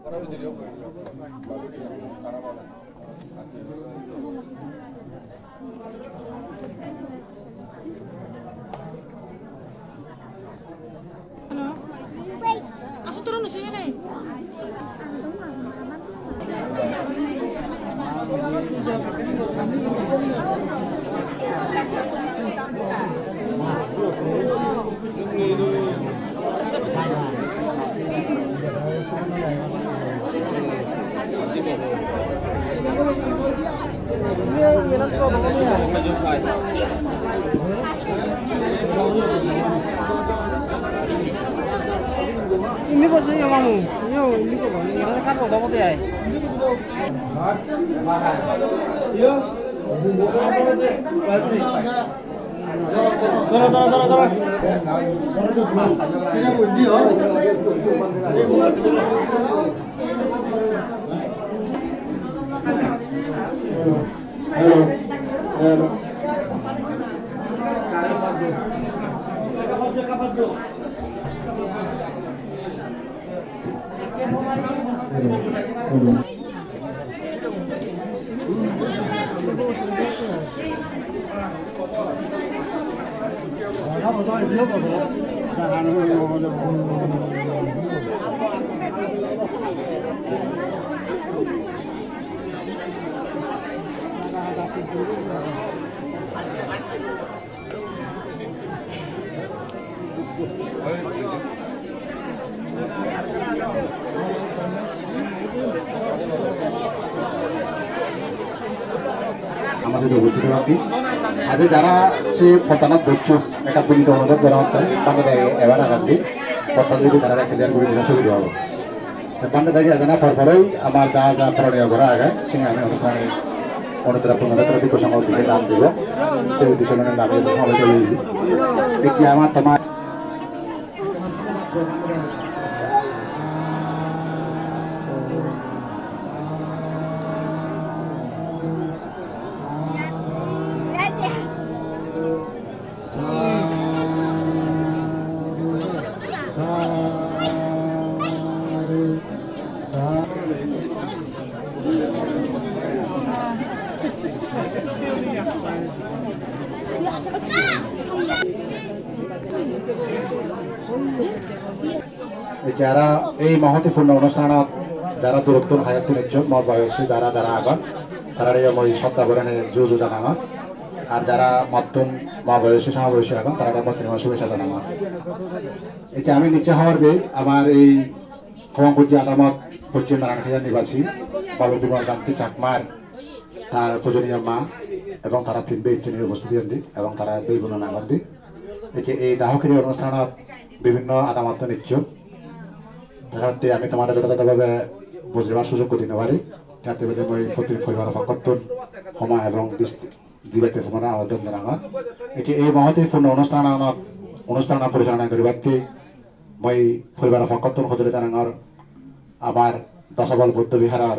Aku turun di sini nih. Ini kok sih kamu? Ini kok ini kan kok dapat ya? Yo, Dora. Sini bundi oh. Halo. Kapan? আমাদের উপস্থিত আছি আজ যারা সে ফটানত ধরছ একটা পরিচিত অনুরোধ করা হচ্ছে তাহলে এবার আগামী ফটান যদি তারা রেখে দেওয়ার করে দিলে সুবিধা হবে পান্ডে দেখে আছে না পরপরই আমার যা করণীয় করা আগে সে আমি অনুষ্ঠানে অনুতরা পুনরাত্রা বিকশ দিকে নাম দিব সেই উদ্দেশ্যে নামে সবাই চলে এটি আমার তোমার যারা এই মহত্বপূর্ণ অনুষ্ঠানত যারা দূরত্ব হায়াত নিচ্ছক মত বয়সী যারা আগত তারা মই শ্রদ্ধা করেন জুজু জানাঙত আর যারা মধ্যম বয়সী সমবয়সী এখন তারা মধ্যমা শুভেচ্ছা জানাঙত এটা আমি নিচে হওয়ার বে আমার এই খোয়াংপুজি আদামত পশ্চিম নারায়ণখিয়া নিবাসী বালু বিমল কান্তি চাকমার তার পূজনীয় মা এবং তারা তিন ব্যক্তি নিয়ে উপস্থিত হন এবং তারা দুই গুণ নাগর এটি এই দাহকিরি অনুষ্ঠানত বিভিন্ন আদামত নিচ্ছক ধরতে আমি তোমাদের যথাযথভাবে বুঝবার সুযোগ করে দিতে পারি যাতে মই প্রতি পরিবার পক্ষতুন সময় এবং দিবাতে সময় আবেদন জানাঙত এটি এই মহত্বপূর্ণ অনুষ্ঠান পরিচালনা করিবাতে মই পরিবার পক্ষতুন সজুলি জানাঙর আমার দশবল বৌদ্ধ বিহারের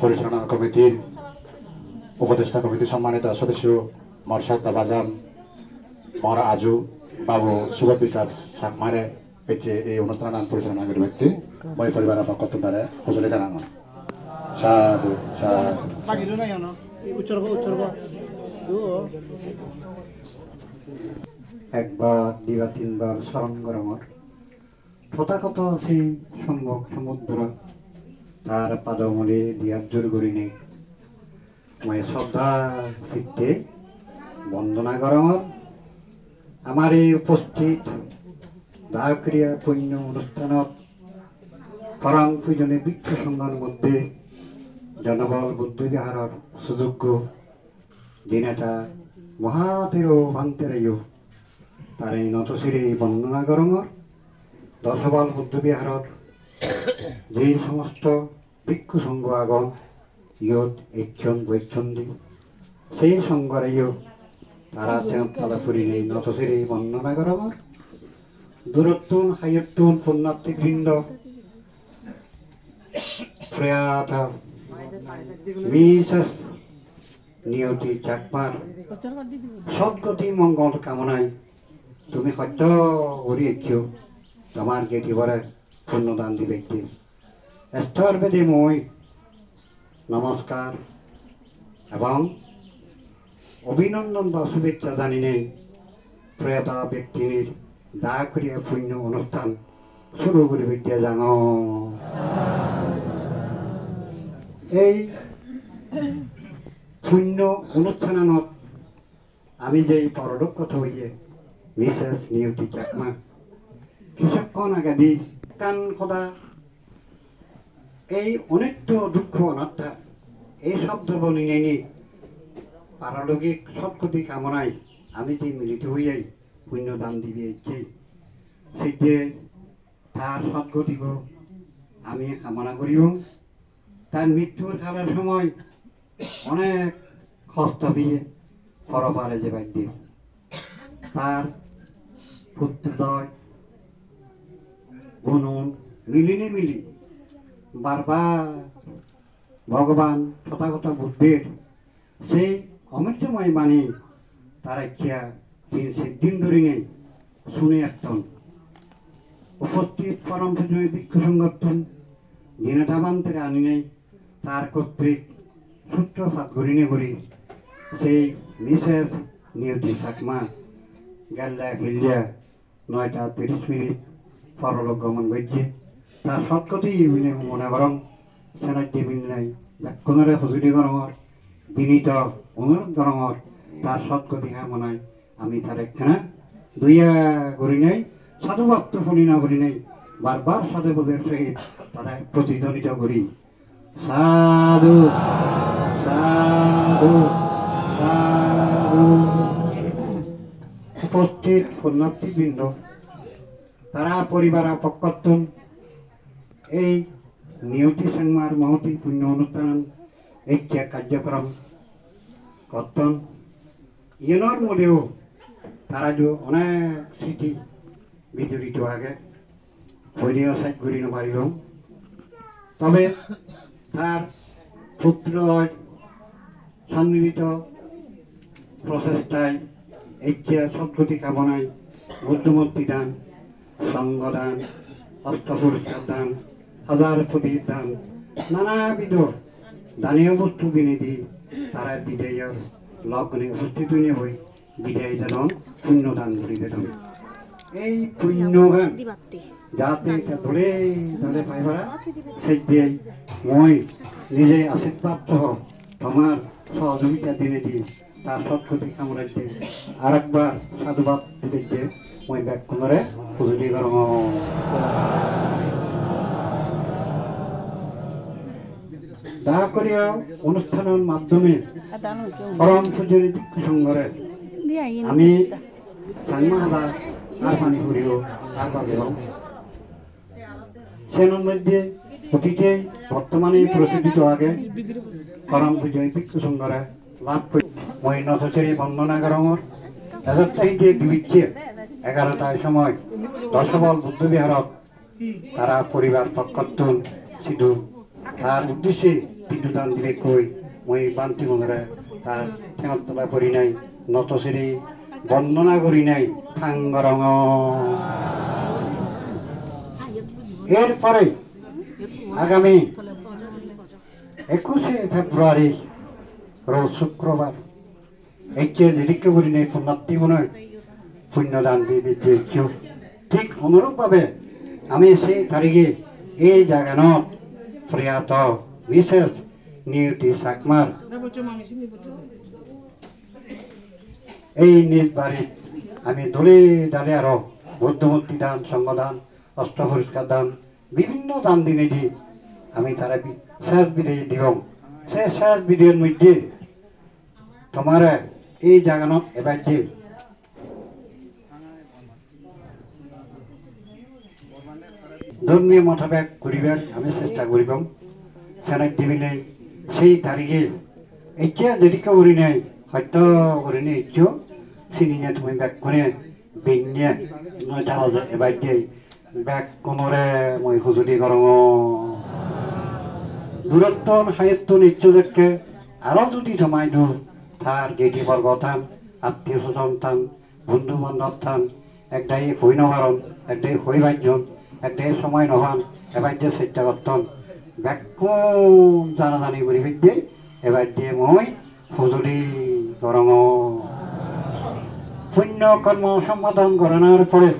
পরিচালনা কমিটির উপদেষ্টা কমিটির সম্মানিত সদস্য মর শ্রদ্ধা বাজান মর আজু বাবু সুগত বিকাশ চাকমারে এই অনুষ্ঠান পরিচালনা করে ব্যক্তি মই পরিবারের পক্ষ তারা সজুলি জানানো সাধু একবার দিবা তিনবার স্মরণ করমর তথাকথ সেই সম্ভব সমুদ্র তার পাদমলে দিয়ার জোর করিনি মই শ্রদ্ধা চিত্তে বন্দনা করমর আমার এই উপস্থিত দাহক্রিয়া পুণ্য অনুষ্ঠানত পরম পূজনে বৃক্ষ সংঘর মধ্যে জনবল বুদ্ধ বিহারের সুযোগ্য যিনেটা মহাতের ভান্তেরাইও তার এই নতশিরে বন্দনা করঙর দশবল বুদ্ধ বিহারের যে সমস্ত ভিক্ষু সংঘ আগন ইয়ত একজন বৈচ্ছন্দি সেই সংঘরেও তারা তালা ফুরি নেই নতশিরে বন্দনা করঙর দূরত্বন হাইয়ত্তন পুণ্যার্থিক বৃন্দ প্রয়াত মিসেস নিয়তি চাকমার সদ্গতি মঙ্গল কামনায় তুমি সত্য করিয়েছ তোমার গেটিবারে পুণ্যদান দিবে স্তরভেদে মই নমস্কার এবং অভিনন্দন বা শুভেচ্ছা জানিয়ে প্রয়াত ব্যক্তির দা করিয়া পুণ্য অনুষ্ঠান শুরু করে বিদ্যা জান এই পুণ্য অনুষ্ঠানত আমি যে পরলোকগত হইয়ে মিসেস নিয়তি চাকমা কিছুক্ষণ আগে দি কান সদা এই অনিত্য দুঃখ অনাত্মা এই শব্দ বলিনে নি পারলৌকিক সৎগতি কামনায় আমি যে মিলিত হইয়াই পুণ্যদান দিবে ইচ্ছেই সেইতে তার সৎগতিক আমি কামনা করিব তার মৃত্যুর কালের সময় অনেক কষ্ট দিয়ে পরপারে যে বাদ্য তার পুত্রদয় গুণন মিলিনে মিলি বারবার ভগবান তথাগত বুদ্ধের সেই অমৃতময় বাণী তার ইচ্ছা দিন ধরে নেই শুনে আসতেন উপস্থিত পরম পূজনীয় ভিক্ষু সংগঠন দিনটাবান্তের আনি নেই তার কর্তৃক সূত্রপাত গড়িনে করি সেই মিসেস নিয়তি চাকমা গেল্লা ফিল্ডিয়া 9:30 পরলোক গমন করছে তার সৎকতি মনে করম সেনার টেবিল নাই ব্যাকুণরে সজুরি গরমর বিনীত অনুরোধ গরমর তার সৎকতি মনায় আমি তার একখানা দুইয়া করি নাই সাধু ভক্ত ফলি না করি নাই বারবার সাধুবোধের সহিত তারা প্রতিধ্বনিত করি সাধু সাধু সাধু উপস্থিত পুণ্যার্থীবৃন্দ তারা পরিবার পক্ষত্তন এই নিয়তি সংমার মহতি পুণ্য অনুষ্ঠান এই কার্যক্রম কর্তন ইয়ের মধ্যেও তারা যে অনেক স্মৃতি বিজড়িত আগে হইলেও সাইড করি নারিব তবে তার পুত্র সম্মিলিত প্রচেষ্টায় ইচ্ছা সদ্গতি কামনায় বুদ্ধমূর্তি দান সঙ্গদান অষ্টপুরস্কার দান হাজার প্রদীপ দান নানাবিধ দানীয় বস্তু কিনে দি তারা বিদায়ের লগ্নে উপস্থিত হই বিদায় যেন পুণ্যদান করি যেন এই পুণ্যগান যাতে ধরে ধরে পাইবা সেই মই নিজে আশীর্বাদ সহ তোমার সহযোগিতা দিনে দি তার সৎগতি কামড়াইছে আর একবার সাধুবাদ দিতে মই ব্যাকুণরে পুজুরি করম দা করিয়া অনুষ্ঠানের মাধ্যমে পরম পূজনী ভিক্ষু সংঘরে আমি সাংমাহাদা আর পানি করিও আর পাবেও সেনের মধ্যে অতীতে বর্তমানে প্রচলিত আগে পরম পূজনী ভিক্ষু সংঘরে লাভ করি মই নচেরি বন্দনা গরমর এদের চাইতে দিচ্ছে 11টার সময় দশবল বুদ্ধবিহারত তারা পরিবার পক্ষত্তন সিধু তার উদ্দেশ্যে পিণ্ডদান দিবে কই মই বান্তি মনে তার ঠেঙত তোলা করি নাই নতসেরি বন্দনা করি নাই ঠাঙ্গরঙ এরপরে আগামী 21শে ফেব্রুয়ারি রোজ শুক্রবার এইচের নিরীক্ষা করি নেই পুণ্যার্থী মনে পুণ্যদান দিবে ঠিক অনুরূপভাবে আমি সেই তারিখে এই জাগানত প্রয়াত মিসেস নিয়তি চাকমার এই নিজ বাড়িত আমি দলে ডালে আরো বুদ্ধমূর্তি দান সঙ্গদান অষ্টপুরস্কার দান বিভিন্ন দান দিনে দি আমি তারা শেষ বিদায় দিব সে শেষ বিদায়ের মধ্যে তোমার এই জাগানত এবার যে ধর্মীয় মতভেদ করিবার আমি চেষ্টা করিব সেনার টেবিলে সেই তারিখে এতিয়া যেদিকে করি নাই সত্য করি নি ইচ্ছো চিনি নিয়ে তুমি ব্যাগ করে বেগনিয়ে 9টা বাজে এবার দিয়ে ব্যাগ কোনরে মই হুজুরি করম দূরত্ব সাহিত্য নিচ্ছো দেখে আরো যদি সময় দূর তার গেটি বর্গ থান আত্মীয় স্বজন থান বন্ধু বান্ধব থান একটাই হই নহারণ একটাই হই বাজ্যন একটাই সময় নহান এবার যে চেষ্টা করতাম বেকুন জানাজানি কৰি ফেলে এবাৰ দিয়ে মই সঁজুলি কৰং পুণ্য কর্ম সম্পাদন করানোর পরে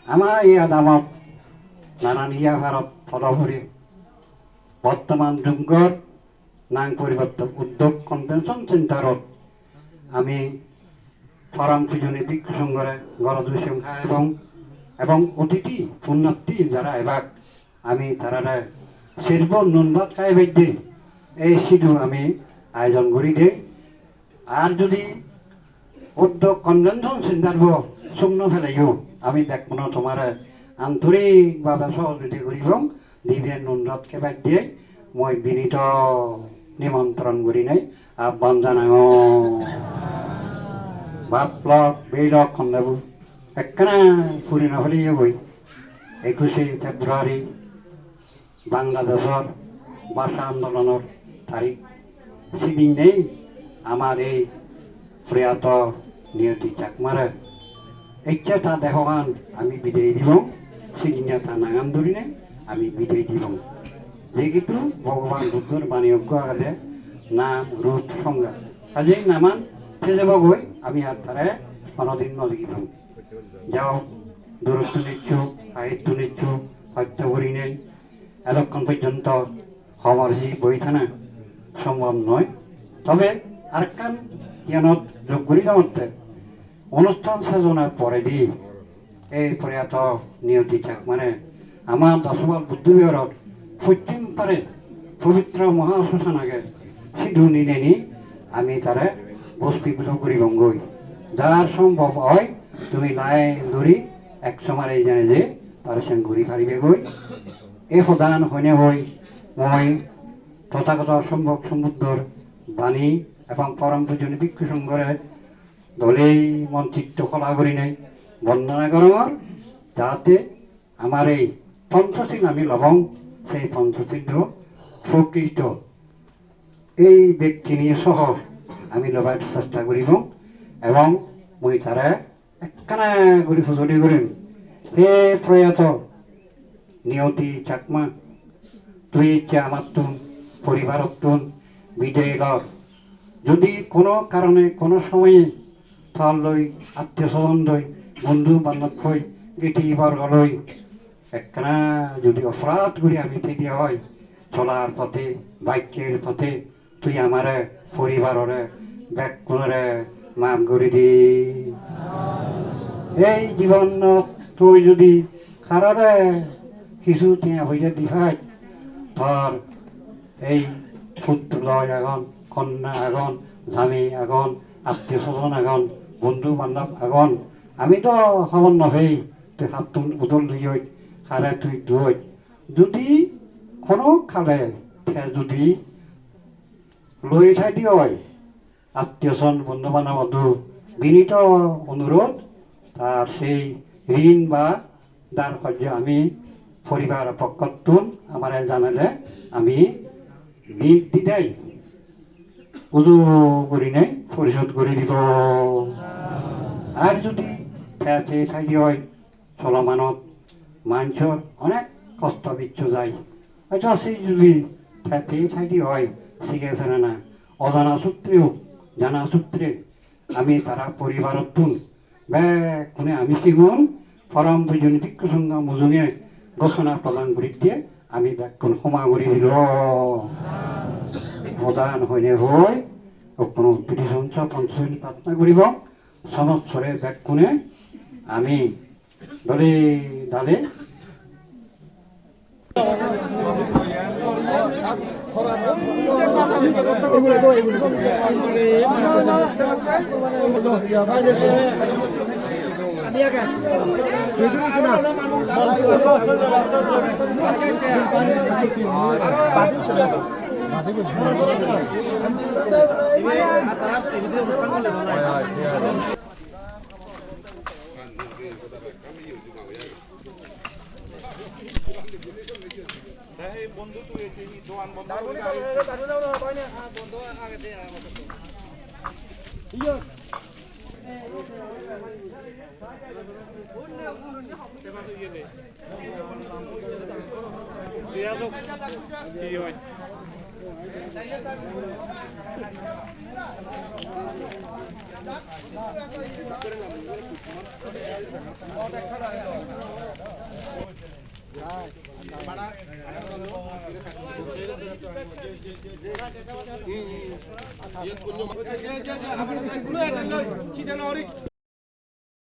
আমার এই আদামত নানান ইয়াহারত ফলভরে বর্তমান যুগর নাং পরিবর্তন উদ্যোগ কনভেনশন সেন্টারত আমি ফরাম পুজনী ভিক্ষু সংঘরে গরদু সংখ্যা এবং অতিথি পুণ্যার্থী যারা এবার আমি তারা শিল্প নুন ভাত খাই বেঁধে এই সিধু আমি আয়োজন করি দেই আর যদি উদ্যোগ কনভেনশন সেন্টার শুকনো ফেলাইও আমি দেখবো তোমার আন্তরিকভাবে সহযোগিতা করিব দিবে নুন ভাত খাই দিয়ে মই বিনীত নিমন্ত্রণ করি নাই আহ্বান জানাও বাপলক বেলক খন্দাবু একখানা ফুরি নফেলিয়ে বই 21শে ফেব্রুয়ারি বাংলাদেশের ভাষা আন্দোলনের তারিখ সেদিন নেই আমার এই প্রয়াত নিয়তি চাকমারে ইচ্ছা তা দেহগান আমি বিদায় দিব সেদিনে তা নাগান ধরি নাই আমি বিদায় দিব যেহেতু ভগবান বুদ্ধর বাণীজ্ঞ আগে নাম রূপ সংজ্ঞা কাজেই নামান সে যাব গৈ আমি আর তারে কোনোদিন নলিখিব যাও দূরত্ব নিচ্ছুক সাহিত্য নিচ্ছুক সত্য করি নেই এতক্ষণ পর্যন্ত খবর বই থানা সম্ভব নয় তবে আরেকখান জ্ঞানত যোগ করি যাওয়াতে অনুষ্ঠান সাজনার পরে দিয়ে এই প্রয়াত নিয়তি চাকমারে আমার দশমাল বুদ্ধবিহারত পশ্চিম পারে পবিত্র মহাশ্মশানাকে সিধু নিনে নি আমি তারে বস্তিপুজো করিব গই যার সম্ভব হয় তুমি লাই ধরি এক সময় এই জানে যে তার সঙ্গে ঘুরি ফারিবে গই এই সদান হইনে হই মই তথাগত সম্ভব সমুদ্র বাণী এবং পরম পূজনী ভিক্ষু সংঘরে দলেই মন্ত্রিত্ব কলা করি নাই বন্দনা করমর যাতে আমার এই পঞ্চশীল আমি লবং সেই পঞ্চশীল প্রকৃত এই ব্যক্তি নিয়ে সহ আমি লবার চেষ্টা করিব এবং মই তারা একখানা করে সজলি করিম হে প্রয়াত নিয়তি চাকমা তুই ইচ্ছা আমার তুন পরিবারত তুন বিদায় লস যদি কোনো কারণে কোনো সময়ে ফল লই আত্মীয় স্বজন লই বন্ধু বান্ধব হই গেটি বর্গ লই একখানা যদি অপরাধ করি আমি থেকে হয় চলার পথে বাক্যের পথে তুই আমার পরিবারের ব্যাকুণরে মাফ করে দি এই জীবন তুই যদি খারারে কিছু টিয়া হইয়া দি হয় তোর এই পুত্র আগন কন্যা আগন স্বামী আগন আত্মীয় স্বজন আগন বন্ধু বান্ধব আগন আমি তো খবর নভেই তুই হাত উদল দিয়ে খারে তুই দুই যদি কোনো খালে যদি লৈ উঠাই দিয়ে হয় আত্মীয়স্বজন বন্ধু বান্ধব বন্ধু বিনীত অনুরোধ তার সেই ঋণ বা দান কার্য আমি পরিবার পক্ষতুন আমার জানালে আমি দিদাই উজু করি নাই পরিশোধ করে দিব আর যদি ফেতে থাকি হয় চলমানত মানুষের অনেক কষ্ট বিচ্ছু যায় হয়তো সেই যদি ফেতে থাকি হয় শিখেছে না অজানা সূত্রেও জানা সূত্রে আমি তারা পরিবারত তুন কোনে আমি সিগুন পরম পূজনী ভিক্ষু সংঘ মজুঙে ঘোষণা প্রদান করে দিয়ে আমি ব্যাকুণ ক্ষমা করে দিল প্রদান হইলে হয় কোনো ত্রিশংস পঞ্চমী প্রার্থনা করিব সমৎসরে ব্যাকুণে আমি দলে দালে বন্ধু তুই দোকান বন্ধ Iya,